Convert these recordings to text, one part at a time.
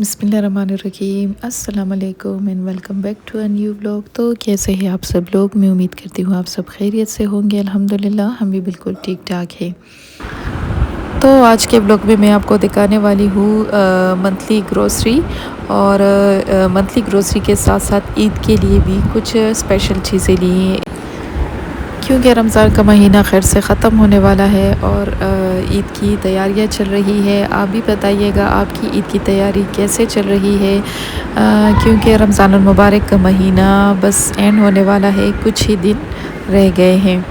बिस्मिल्लाहिर्रहमानिर्रहीम अस्सलाम वालेकुम and welcome back to a new vlog. तो कैसे हैं आप सब लोग? मैं उम्मीद करती हूँ आप सब खैरियत से होंगे। अल्हम्दुलिल्लाह हम भी बिल्कुल ठीक ठाक हैं। तो आज के व्लॉग में मैं आपको दिखाने वाली हूँ मंथली ग्रोसरी और मंथली ग्रोसरी के साथ साथ ईद के लिए भी कुछ स्पेशल चीज़ें ली हैं, क्योंकि रमज़ान का महीना खैर से ख़त्म होने वाला है और ईद की तैयारियां चल रही है। आप भी बताइएगा आपकी ईद की तैयारी कैसे चल रही है, क्योंकि रमज़ानुल मुबारक का महीना बस एंड होने वाला है, कुछ ही दिन रह गए हैं।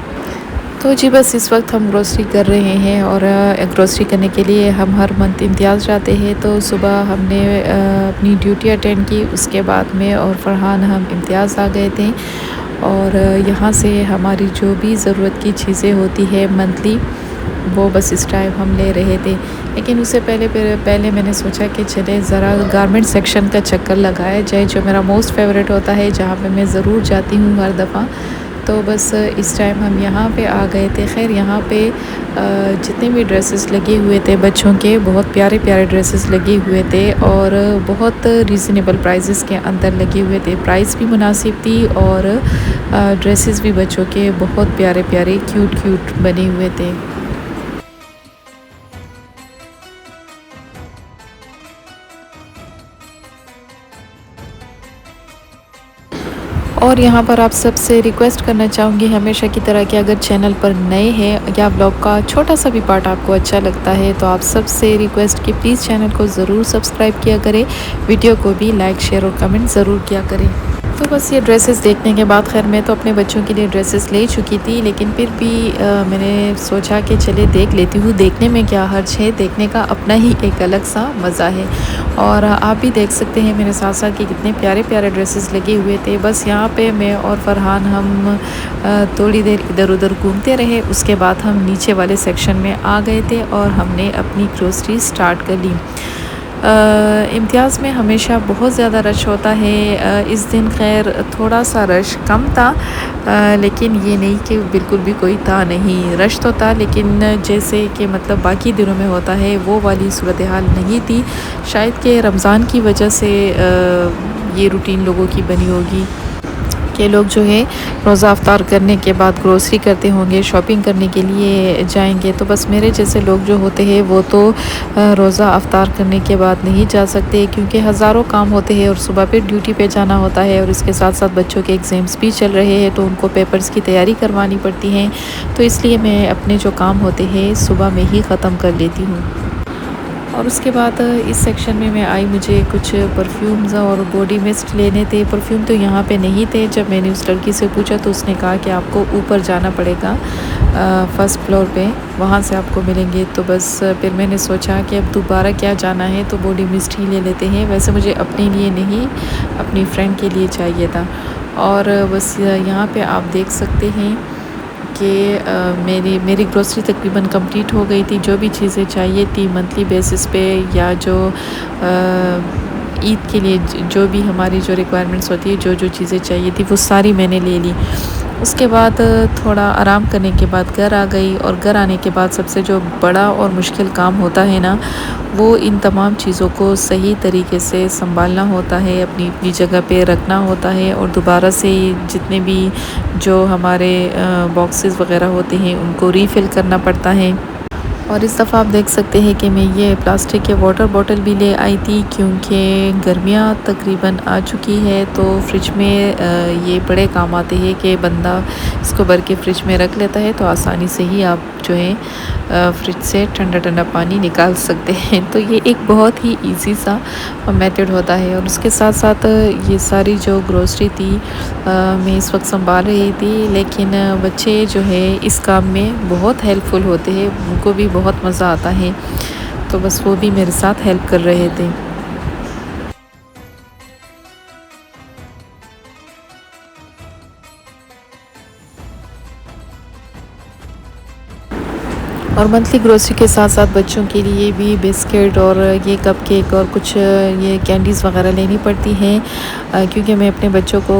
तो जी बस इस वक्त हम ग्रोसरी कर रहे हैं और ग्रोसरी करने के लिए हम हर मंथ इम्तियाज़ जाते हैं। तो सुबह हमने अपनी ड्यूटी अटेंड की, उसके बाद में और फ़रहान हम इम्तियाज़ आ गए थे और यहाँ से हमारी जो भी ज़रूरत की चीज़ें होती है मंथली वो बस इस टाइम हम ले रहे थे। लेकिन उससे पहले मैंने सोचा कि चले ज़रा गारमेंट सेक्शन का चक्कर लगाया जाए, जो मेरा मोस्ट फेवरेट होता है, जहाँ पे मैं ज़रूर जाती हूँ हर दफ़ा। तो बस इस टाइम हम यहाँ पे आ गए थे। खैर यहाँ पे जितने भी ड्रेसेस लगे हुए थे बच्चों के, बहुत प्यारे प्यारे ड्रेसेस लगे हुए थे और बहुत रीज़नेबल प्राइसेस के अंदर लगे हुए थे। प्राइस भी मुनासिब थी और ड्रेसेस भी बच्चों के बहुत प्यारे प्यारे क्यूट क्यूट बने हुए थे। और यहाँ पर आप सबसे रिक्वेस्ट करना चाहूँगी हमेशा की तरह कि अगर चैनल पर नए हैं या ब्लॉग का छोटा सा भी पार्ट आपको अच्छा लगता है तो आप सबसे रिक्वेस्ट कि प्लीज़ चैनल को ज़रूर सब्सक्राइब किया करें, वीडियो को भी लाइक शेयर और कमेंट ज़रूर किया करें। तो बस ये ड्रेसेस देखने के बाद, खैर मैं तो अपने बच्चों के लिए ड्रेसेस ले चुकी थी, लेकिन फिर भी मैंने सोचा कि चले देख लेती हूँ, देखने में क्या हर्ज है, देखने का अपना ही एक अलग सा मज़ा है। और आप भी देख सकते हैं मेरे साथ साथ कि कितने प्यारे प्यारे ड्रेसेस लगे हुए थे। बस यहाँ पे मैं और फ़रहान हम थोड़ी देर इधर उधर घूमते रहे, उसके बाद हम नीचे वाले सेक्शन में आ गए थे और हमने अपनी ग्रोसरी स्टार्ट कर ली। इम्तियाज़ में हमेशा बहुत ज़्यादा रश होता है। इस दिन खैर थोड़ा सा रश कम था, लेकिन ये नहीं कि बिल्कुल भी कोई था नहीं, रश तो था, लेकिन जैसे कि मतलब बाकी दिनों में होता है वो वाली सूरत हाल नहीं थी। शायद कि रमज़ान की वजह से ये रूटीन लोगों की बनी होगी कि लोग जो है रोज़ा अफ्तार करने के बाद ग्रोसरी करते होंगे, शॉपिंग करने के लिए जाएंगे। तो बस मेरे जैसे लोग जो होते हैं वो तो रोज़ा अफ्तार करने के बाद नहीं जा सकते, क्योंकि हज़ारों काम होते हैं और सुबह फिर ड्यूटी पे जाना होता है और इसके साथ साथ बच्चों के एग्ज़ाम्स भी चल रहे हैं, तो उनको पेपर्स की तैयारी करवानी पड़ती है। तो इसलिए मैं अपने जो काम होते हैं सुबह में ही ख़त्म कर लेती हूँ। और उसके बाद इस सेक्शन में मैं आई, मुझे कुछ परफ्यूम्स और बॉडी मिस्ट लेने थे। परफ्यूम तो यहाँ पे नहीं थे। जब मैंने उस लड़की से पूछा तो उसने कहा कि आपको ऊपर जाना पड़ेगा, फर्स्ट फ्लोर पे, वहाँ से आपको मिलेंगे। तो बस फिर मैंने सोचा कि अब दोबारा क्या जाना है, तो बॉडी मिस्ट ही ले लेते हैं। वैसे मुझे अपने लिए नहीं, अपनी फ्रेंड के लिए चाहिए था। और बस यहाँ पे आप देख सकते हैं कि मेरी ग्रोसरी तकरीबन कंप्लीट हो गई थी। जो भी चीज़ें चाहिए थी मंथली बेसिस पे या जो ईद के लिए जो भी हमारी जो रिक्वायरमेंट्स होती है, जो जो चीज़ें चाहिए थी वो सारी मैंने ले ली। उसके बाद थोड़ा आराम करने के बाद घर आ गई और घर आने के बाद सबसे जो बड़ा और मुश्किल काम होता है ना, वो इन तमाम चीज़ों को सही तरीके से संभालना होता है, अपनी अपनी जगह पे रखना होता है और दोबारा से जितने भी जो हमारे बॉक्सेस वगैरह होते हैं उनको रीफ़िल करना पड़ता है। और इस दफ़ा आप देख सकते हैं कि मैं ये प्लास्टिक के वाटर बॉटल भी ले आई थी, क्योंकि गर्मियाँ तकरीबन आ चुकी है, तो फ्रिज में ये बड़े काम आते हैं कि बंदा इसको भर के फ्रिज में रख लेता है, तो आसानी से ही आप जो है फ्रिज से ठंडा ठंडा पानी निकाल सकते हैं। तो ये एक बहुत ही इजी सा मेथड होता है। और उसके साथ साथ ये सारी जो ग्रोसरी थी मैं इस वक्त संभाल रही थी, लेकिन बच्चे जो है इस काम में बहुत हेल्पफुल होते हैं, उनको भी बहुत मज़ा आता है, तो बस वो भी मेरे साथ हेल्प कर रहे थे। और मंथली ग्रोसरी के साथ साथ बच्चों के लिए भी बिस्किट और ये कपकेक और कुछ ये कैंडीज़ वगैरह लेनी पड़ती हैं, क्योंकि मैं अपने बच्चों को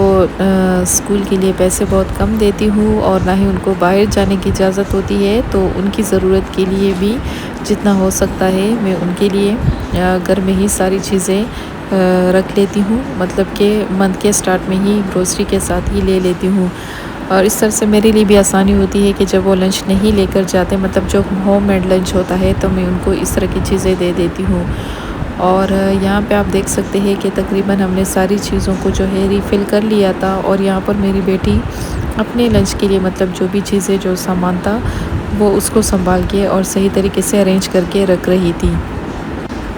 स्कूल के लिए पैसे बहुत कम देती हूँ और ना ही उनको बाहर जाने की इजाज़त होती है। तो उनकी ज़रूरत के लिए भी जितना हो सकता है मैं उनके लिए घर में ही सारी चीज़ें रख लेती हूँ, मतलब कि मंथ के स्टार्ट में ही ग्रोसरी के साथ ही ले लेती हूँ। और इस तरह से मेरे लिए भी आसानी होती है कि जब वो लंच नहीं लेकर जाते, मतलब जो होममेड लंच होता है, तो मैं उनको इस तरह की चीज़ें दे देती हूँ। और यहाँ पे आप देख सकते हैं कि तकरीबन हमने सारी चीज़ों को जो है रीफ़िल कर लिया था। और यहाँ पर मेरी बेटी अपने लंच के लिए, मतलब जो भी चीज़ें जो सामान था वो उसको संभाल के और सही तरीके से अरेंज करके रख रही थी।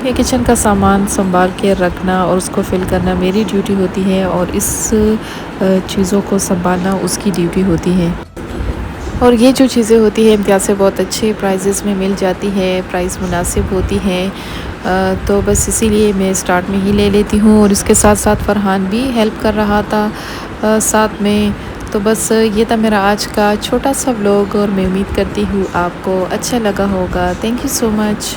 ये किचन का सामान संभाल के रखना और उसको फिल करना मेरी ड्यूटी होती है, और इस चीज़ों को संभालना उसकी ड्यूटी होती है। और ये जो चीज़ें होती हैं इम्तियाज़ से बहुत अच्छे प्राइजेज़ में मिल जाती है, प्राइस मुनासिब होती है। तो बस इसीलिए मैं स्टार्ट में ही ले लेती हूँ। और इसके साथ साथ फ़रहान भी हेल्प कर रहा था साथ में। तो बस ये था मेरा आज का छोटा सा व्लॉग, और मैं उम्मीद करती हूँ आपको अच्छा लगा होगा। Thank you so much.